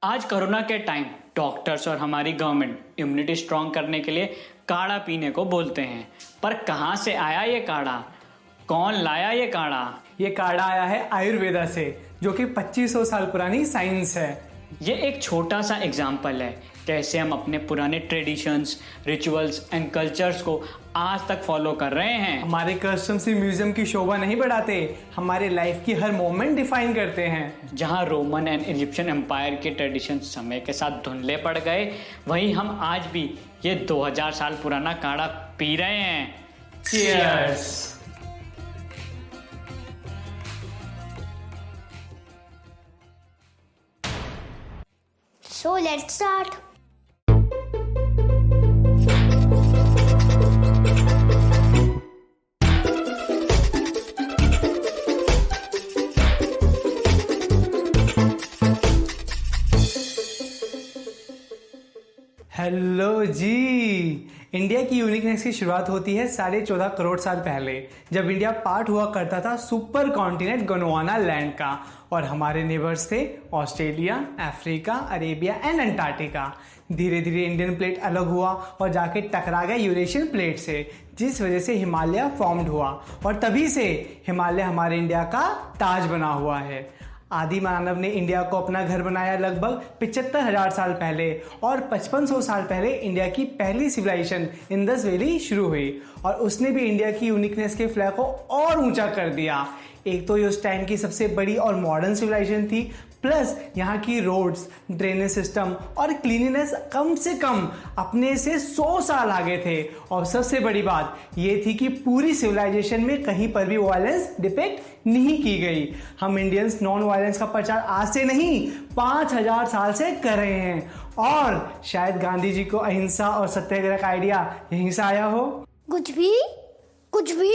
आज कोरोना के time doctors और हमारी गवर्नमेंट इम्यूनिटी स्ट्रांग करने के लिए काढ़ा पीने को बोलते हैं, पर कहाँ से आया ये काढ़ा? कौन लाया ये काढ़ा? ये काढ़ा आया है आयुर्वेदा से, जो कि 2500 साल पुरानी साइंस है। ये एक छोटा सा एग्जाम्पल है कैसे हम अपने पुराने ट्रेडिशंस, रिचुअल्स एंड कल्चर्स को आज तक फॉलो कर रहे हैं। हमारे कस्टम्स ही म्यूजियम की शोभा नहीं बढ़ाते, हमारे लाइफ की हर मोमेंट डिफाइन करते हैं। जहाँ रोमन एंड इजिप्शियन एम्पायर के ट्रेडिशन समय के साथ धुंधले पड़ गए, वहीं हम आज भी ये 2000 साल पुराना काढ़ा पी रहे हैं। Cheers! So let's start. Hello जी। इंडिया की यूनिकनेस की शुरुआत होती है 14.5 करोड़ साल पहले, जब इंडिया पार्ट हुआ करता था सुपर कॉन्टिनेंट गोंडवाना लैंड का, और हमारे नेबर्स थे Australia, Africa, Arabia and Antarctica. धीरे धीरे इंडियन प्लेट अलग हुआ और जाके टकरा गया यूरेशियन प्लेट से, जिस वजह से हिमालय फॉर्म्ड हुआ, और तभी से हिमालय हमारे इंडिया का ताज बना हुआ है। आदि मानव ने इंडिया को अपना घर बनाया लगभग 75,000 साल पहले, और 5500 साल पहले इंडिया की पहली सिविलाइजेशन इंडस वैली शुरू हुई, और उसने भी इंडिया की यूनिकनेस के फ्लैग को और ऊंचा कर दिया। एक तो ये उस टाइम की सबसे बड़ी और मॉडर्न सिविलाइजेशन थी, प्लस यहाँ की रोड्स, ड्रेनेज सिस्टम और क्लीनिनेस कम से कम अपने से 100 साल आगे थे। और सबसे बड़ी बात ये थी कि पूरी सिविलाइजेशन में कहीं पर भी वायलेंस डिपिक्ट नहीं की गई। हम इंडियंस नॉन वायलेंस का प्रचार आज से नहीं 5000 साल से कर रहे हैं, और शायद गांधी जी को अहिंसा और सत्याग्रह का आइडिया यहीं से आया हो। कुछ भी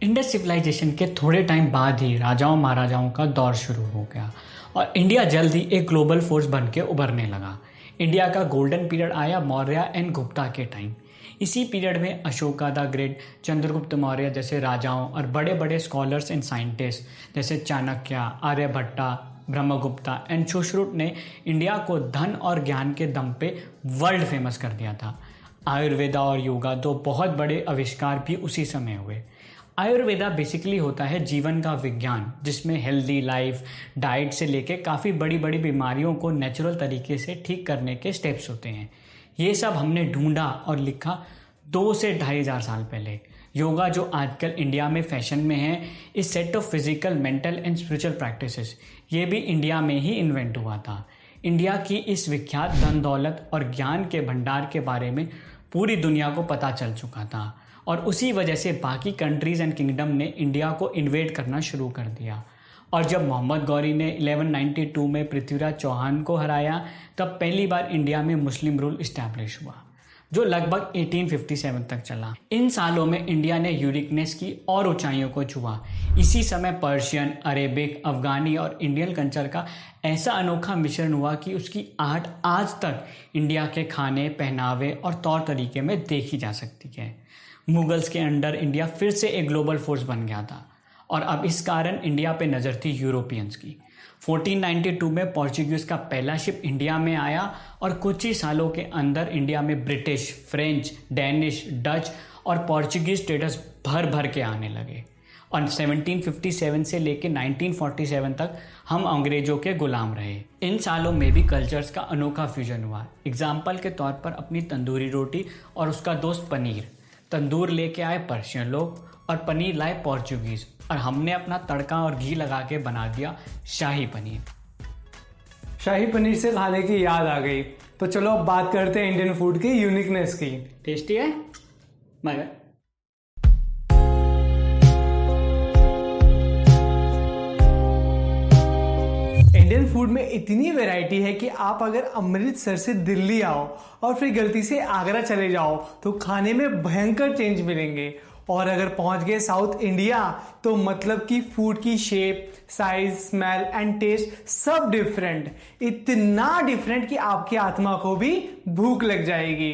इंडस सिविलाइजेशन के थोड़े टाइम बाद ही राजाओं महाराजाओं का दौर शुरू हो गया, और इंडिया जल्द ही एक ग्लोबल फोर्स बन के उभरने लगा। इंडिया का गोल्डन पीरियड आया मौर्य एंड गुप्ता के टाइम। इसी पीरियड में अशोका द ग्रेट, चंद्रगुप्त मौर्य जैसे राजाओं और बड़े बड़े स्कॉलर्स एंड साइंटिस्ट जैसे चाणक्य, आर्यभट्टा, ब्रह्मगुप्ता एंड सुश्रुत ने इंडिया को धन और ज्ञान के दम पे वर्ल्ड फेमस कर दिया था। आयुर्वेदा और योगा दो बहुत बड़े आविष्कार भी उसी समय हुए। आयुर्वेदा बेसिकली होता है जीवन का विज्ञान, जिसमें हेल्दी लाइफ, डाइट से लेके काफ़ी बड़ी बड़ी बीमारियों को नेचुरल तरीके से ठीक करने के स्टेप्स होते हैं। ये सब हमने ढूंढा और लिखा 2 से 2500 साल पहले। योगा जो आजकल इंडिया में फैशन में है, इस set of physical, mental and spiritual practices, ये भी इंडिया में ही इन्वेंट हुआ था। इंडिया की इस विख्यात धन दौलत और ज्ञान के भंडार के बारे में पूरी दुनिया को पता चल चुका था, और उसी वजह से बाकी कंट्रीज़ एंड किंगडम ने इंडिया को इन्वेड करना शुरू कर दिया। और जब मोहम्मद गौरी ने 1192 में पृथ्वीराज चौहान को हराया, तब पहली बार इंडिया में मुस्लिम रूल इस्टेब्लिश हुआ, जो लगभग 1857 तक चला। इन सालों में इंडिया ने यूनिकनेस की और ऊंचाइयों को छुआ। इसी समय पर्शियन, अरेबिक, अफगानी और इंडियन कल्चर का ऐसा अनोखा मिश्रण हुआ कि उसकी आर्ट आज तक इंडिया के खाने, पहनावे और तौर तरीके में देखी जा सकती है। मुगल्स के अंडर इंडिया फिर से एक ग्लोबल फोर्स बन गया था, और अब इस कारण इंडिया पे नज़र थी यूरोपियंस की। 1492 में पोर्चुगीज़ का पहला शिप इंडिया में आया, और कुछ ही सालों के अंदर इंडिया में ब्रिटिश, फ्रेंच, डेनिश, डच और पोर्चुगीज़ ट्रेडर्स भर भर के आने लगे, और 1757 से लेकर 1947 तक हम अंग्रेज़ों के गुलाम रहे। इन सालों में भी कल्चर्स का अनोखा फ्यूजन हुआ। एग्जाम्पल के तौर पर अपनी तंदूरी रोटी और उसका दोस्त पनीर। तंदूर लेके आए पर्शियन लोग और पनीर लाए पोर्चुगीज़, और हमने अपना तड़का और घी लगा के बना दिया शाही पनीर। शाही पनीर से खाने की याद आ गई, तो चलो अब बात करते हैं इंडियन फूड की यूनिकनेस की। टेस्टी है मगर। इंडियन फूड में इतनी वैरायटी है कि आप अगर अमृतसर से दिल्ली आओ और फिर गलती से आगरा चले जाओ तो खाने में भयंकर चेंज मिलेंगे, और अगर पहुंच गए साउथ इंडिया तो मतलब कि फूड की shape, size, smell and taste सब डिफरेंट, इतना डिफरेंट कि आपकी आत्मा को भी भूख लग जाएगी।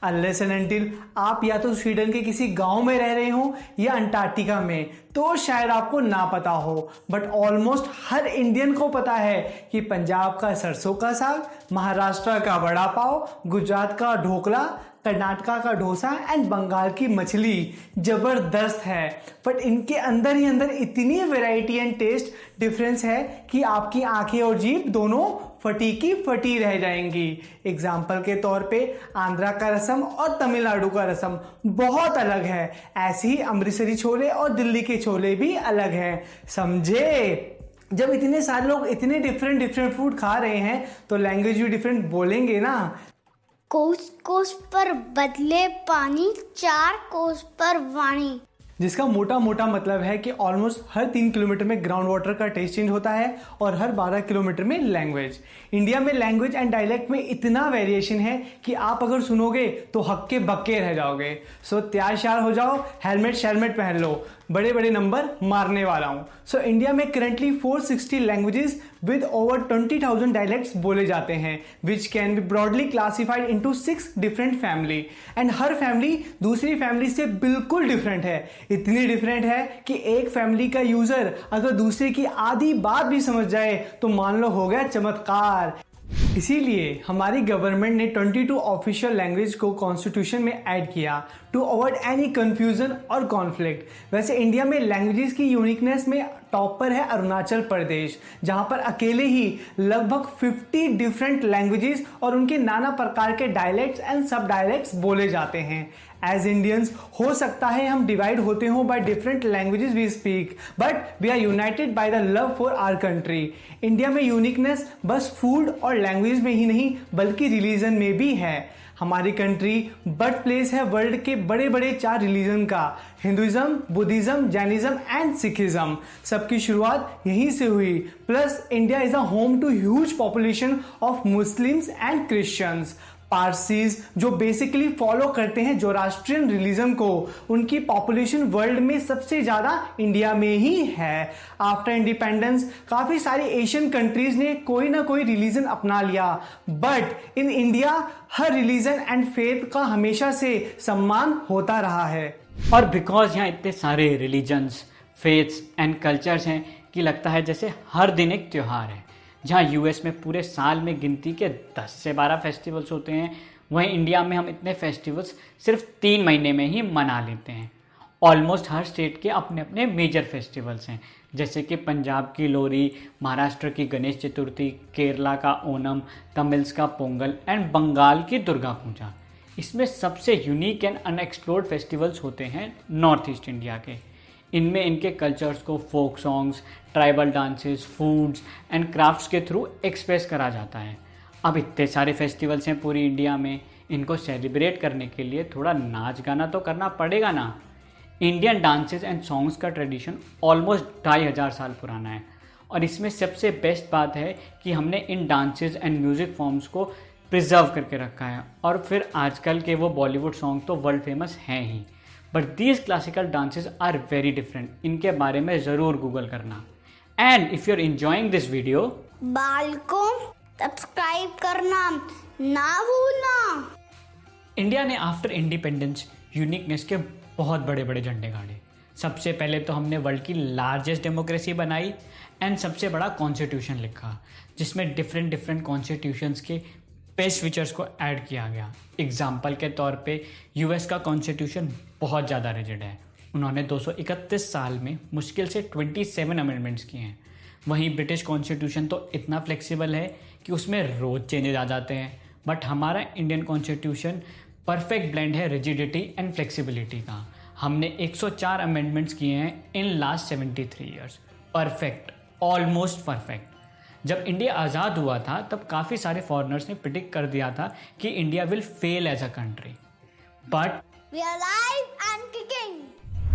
अनलेस एंड अनटिल आप या तो स्वीडन के किसी गांव में रह रहे हो या अंटार्कटिका में, तो शायद आपको ना पता हो, बट ऑलमोस्ट हर इंडियन को पता है कि पंजाब का सरसों का साग, महाराष्ट्र का वड़ा पाव, गुजरात का ढोकला, कर्नाटका का डोसा एंड बंगाल की मछली जबरदस्त है। बट इनके अंदर ही अंदर इतनी वैरायटी एंड टेस्ट डिफरेंस है कि आपकी आंखें और जीभ दोनों फटी की फटी रह जाएंगी। एग्जाम्पल के तौर पे आंध्रा का रसम और तमिलनाडु का रसम बहुत अलग है, ऐसे ही अमृतसरी छोले और दिल्ली के छोले भी अलग हैं, समझे? जब इतने सारे लोग इतने डिफरेंट फूड खा रहे हैं तो लैंग्वेज भी डिफरेंट बोलेंगे ना। कोस कोस पर बदले पानी, चार कोस पर वाणी। जिसका मोटा मोटा मतलब है कि ऑलमोस्ट हर 3 किलोमीटर में ग्राउंड वाटर का टेस्ट चेंज होता है और हर 12 किलोमीटर में लैंग्वेज। इंडिया में लैंग्वेज एंड डायलेक्ट में इतना वेरिएशन है कि आप अगर सुनोगे तो हक्के बक्के रह जाओगे। सो तैयार श्यार हो जाओ, हेलमेट शेलमेट पहन लो, बड़े बड़े नंबर मारने वाला हूँ। सो इंडिया में currently 460 languages with over 20,000 dialects बोले जाते हैं, which can be broadly classified into 6 different family. And her family दूसरी फैमिली से बिल्कुल डिफरेंट है, इतनी डिफरेंट है कि एक फैमिली का यूजर अगर दूसरे की आधी बात भी समझ जाए तो मान लो हो गया चमत्कार। इसीलिए हमारी गवर्नमेंट ने 22 ऑफिशियल लैंग्वेज को कॉन्स्टिट्यूशन में ऐड किया टू अवॉइड एनी कंफ्यूजन और कॉन्फ्लिक्ट। वैसे इंडिया में लैंग्वेजेस की यूनिकनेस में टॉप पर है अरुणाचल प्रदेश, जहां पर अकेले ही लगभग 50 डिफरेंट लैंग्वेजेस और उनके नाना प्रकार के डायलेक्ट्स एंड सब डायलेक्ट्स बोले जाते हैं। एज इंडियंस हो सकता है हम डिवाइड होते हो by different languages we speak, but we are united by the love for our country. India में यूनिकनेस बस फूड और लैंग्वेज में ही नहीं बल्कि रिलीजन में भी है। हमारी कंट्री बर्थ प्लेस है वर्ल्ड के बड़े बड़े 4 रिलीजन का, Hinduism, Buddhism, Jainism and Sikhism. सबकी शुरुआत यहीं से हुई। Plus India is a home to huge population of Muslims and Christians. Parsis जो बेसिकली फॉलो करते हैं जोरास्ट्रियन रिलीजन को, उनकी पॉपुलेशन वर्ल्ड में सबसे ज्यादा इंडिया में ही है। आफ्टर इंडिपेंडेंस काफी सारी एशियन कंट्रीज ने कोई ना कोई रिलीजन अपना लिया, but in India her religion and faith का हमेशा से सम्मान होता रहा है। और बिकॉज यहाँ इतने सारे रिलीजन्स, फेथ्स एंड कल्चर्स हैं कि लगता है जैसे हर दिन एक त्यौहार है। जहाँ यूएस में पूरे साल में गिनती के 10 से 12 फेस्टिवल्स होते हैं, वहीं इंडिया में हम इतने फेस्टिवल्स सिर्फ 3 महीने में ही मना लेते हैं। ऑलमोस्ट हर स्टेट के अपने अपने मेजर फेस्टिवल्स हैं, जैसे कि पंजाब की लोहड़ी, महाराष्ट्र की गणेश चतुर्थी, केरला का ओणम, तमिल्स का पोंगल एंड बंगाल की दुर्गा पूजा। इसमें सबसे यूनिक एंड अनएक्सप्लोर्ड फेस्टिवल्स होते हैं नॉर्थ ईस्ट इंडिया के। इनमें इनके कल्चर्स को folk songs, tribal dances, foods and crafts के थ्रू एक्सप्रेस करा जाता है। अब इतने सारे फेस्टिवल्स हैं पूरी इंडिया में, इनको सेलिब्रेट करने के लिए थोड़ा नाच गाना तो करना पड़ेगा ना। इंडियन डांसेस एंड सॉन्ग्स का ट्रेडिशन ऑलमोस्ट 2500 साल पुराना है, और इसमें सबसे बेस्ट बात है कि हमने इन डांसेस एंड म्यूज़िक फॉर्म्स को प्रिजर्व करके रखा है। और फिर आजकल के वो बॉलीवुड सॉन्ग तो वर्ल्ड फेमस हैं ही, but these classical dances are very different. इनके बारे में ज़रूर गूगल करना। And if you are enjoying this video, बालकों सब्सक्राइब करना ना भूलना। इंडिया ने आफ्टर इंडिपेंडेंस यूनिकनेस के बहुत बड़े बड़े झंडे गाड़े। सबसे पहले तो हमने वर्ल्ड की लार्जेस्ट डेमोक्रेसी बनाई एंड सबसे बड़ा कॉन्स्टिट्यूशन लिखा, जिसमें डिफरेंट कॉन्स्टिट्यूशंस के बेस्ट फीचर्स को ऐड किया गया। एग्जाम्पल के तौर पे यूएस का कॉन्स्टिट्यूशन बहुत ज़्यादा रिजिड है। उन्होंने 231 साल में मुश्किल से 27 अमेंडमेंट्स किए हैं। वहीं ब्रिटिश कॉन्स्टिट्यूशन तो इतना फ्लेक्सिबल है कि उसमें रोज़ चेंजेस आ जाते हैं, बट हमारा इंडियन कॉन्स्टिट्यूशन परफेक्ट ब्लेंड है रिजिडिटी एंड फ्लेक्सिबिलिटी का। हमने 104 अमेंडमेंट्स किए हैं in last 73 years. Perfect, almost perfect. जब इंडिया आज़ाद हुआ था तब काफ़ी सारे फॉरेनर्स ने प्रिडिक्ट कर दिया था कि India will fail as a country, but We are alive and kicking.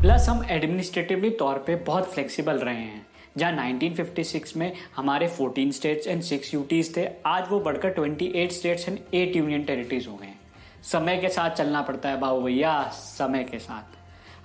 Plus हम एडमिनिस्ट्रेटिवली तौर पे बहुत फ्लेक्सिबल रहे हैं। जहाँ 1956 में हमारे 14 स्टेट्स एंड 6 यूटीज़ थे, आज वो बढ़कर 28 स्टेट्स एंड 8 यूनियन टेरिटरीज हो गए हैं। समय के साथ चलना पड़ता है बाबू भैया, समय के साथ।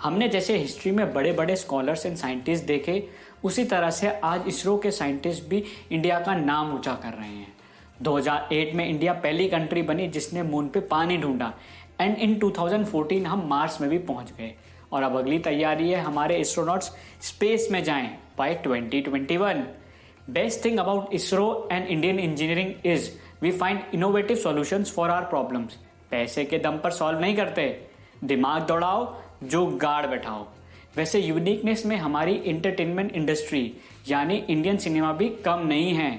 हमने जैसे हिस्ट्री में बड़े बड़े स्कॉलर्स एंड साइंटिस्ट देखे, उसी तरह से आज इसरो के साइंटिस्ट भी इंडिया का नाम ऊंचा कर रहे हैं। 2008 में इंडिया पहली कंट्री बनी जिसने मून पे पानी ढूंढा एंड इन 2014 हम मार्स में भी पहुंच गए और अब अगली तैयारी है हमारे एस्ट्रोनॉट्स स्पेस में जाएं by 2021। Best thing about ISRO and Indian engineering is we find innovative solutions for our problems. पैसे के दम पर सॉल्व नहीं करते, दिमाग दौड़ाओ, जो गाड़ बैठाओ। वैसे यूनिकनेस में हमारी एंटरटेनमेंट इंडस्ट्री यानी इंडियन सिनेमा भी कम नहीं है।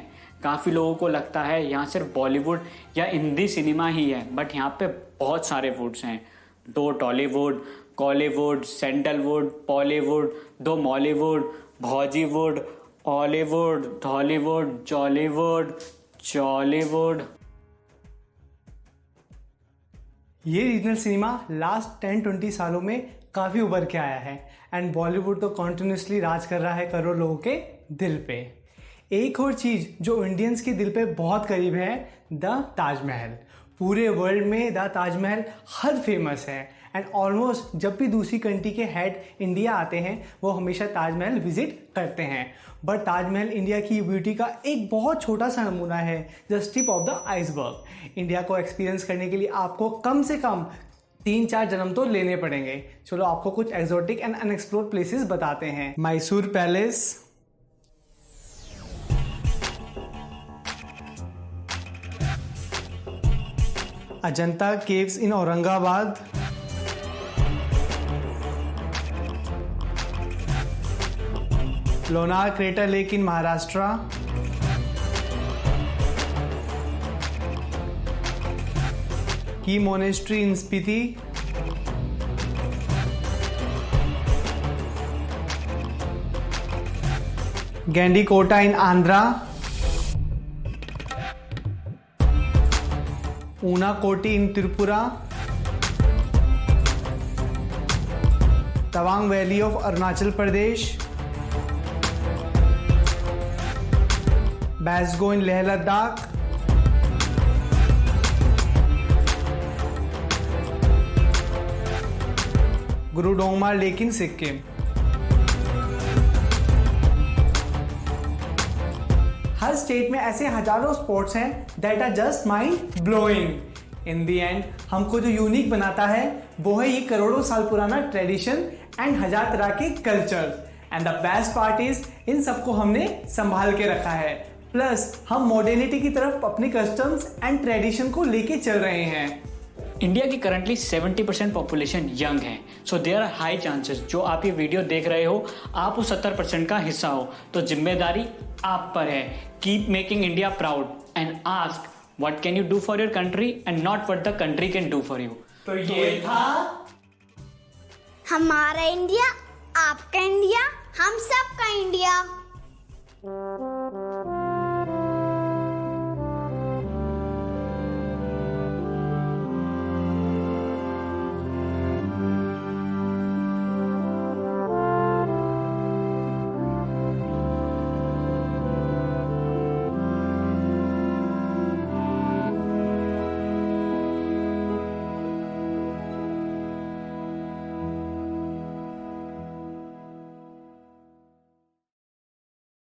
काफ़ी लोगों को लगता है यहाँ सिर्फ बॉलीवुड या हिंदी सिनेमा ही है, बट यहाँ पे बहुत सारे वुड्स हैं। 2 टॉलीवुड, कॉलीवुड, सैंडलवुड, पॉलीवुड, 2 मॉलीवुड, भौजीवुड, हॉलीवुड, धॉलीवुड, जॉलीवुड, जॉलीवुड। ये रीजनल सिनेमा लास्ट 10-20 सालों में काफ़ी उभर के आया है एंड बॉलीवुड तो कॉन्टिन्यूसली राज कर रहा है करोड़ लोगों के दिल पे। एक और चीज़ जो इंडियंस के दिल पे बहुत करीब है, द ताजमहल। पूरे वर्ल्ड में द ताजमहल हद फेमस है एंड ऑलमोस्ट जब भी दूसरी कंट्री के हेड इंडिया आते हैं वो हमेशा ताजमहल विजिट करते हैं। बट ताजमहल इंडिया की ब्यूटी का एक बहुत छोटा सा नमूना है, just tip of the iceberg. India को एक्सपीरियंस करने के लिए आपको कम से कम 3-4 जन्म तो लेने पड़ेंगे। चलो आपको कुछ एक्सोटिक एंड अनएक्सप्लोर्ड प्लेसेस बताते हैं। Mysore palace, Ajanta caves in Aurangabad, Lonar crater lake in Maharashtra, Key monastery in Spiti, Gandikota in Andhra, Unakoti in Tripura, Tawang valley of Arunachal Pradesh, Basgo in Leh Ladakh, Gurudongmar lake in Sikkim. हर स्टेट में ऐसे हजारों स्पॉट्स हैं that are just mind blowing. In the end हमको जो यूनिक बनाता है वो है ये करोड़ों साल पुराना ट्रेडिशन एंड हजार तरह के culture. And the best part is in सबको हमने संभाल के रखा है, प्लस हम मॉडर्निटी की तरफ अपने कस्टम्स एंड ट्रेडिशन को लेके चल रहे हैं। इंडिया की करंटली 70% पॉपुलेशन यंग है, so there are high chances जो आप ये वीडियो देख रहे हो आप उस 70% का हिस्सा हो। तो जिम्मेदारी आप पर है। Keep making India proud and ask what can you do for your country and not what the country can do for you. तो ये था हमारा इंडिया, आपका इंडिया, हम सबका इंडिया।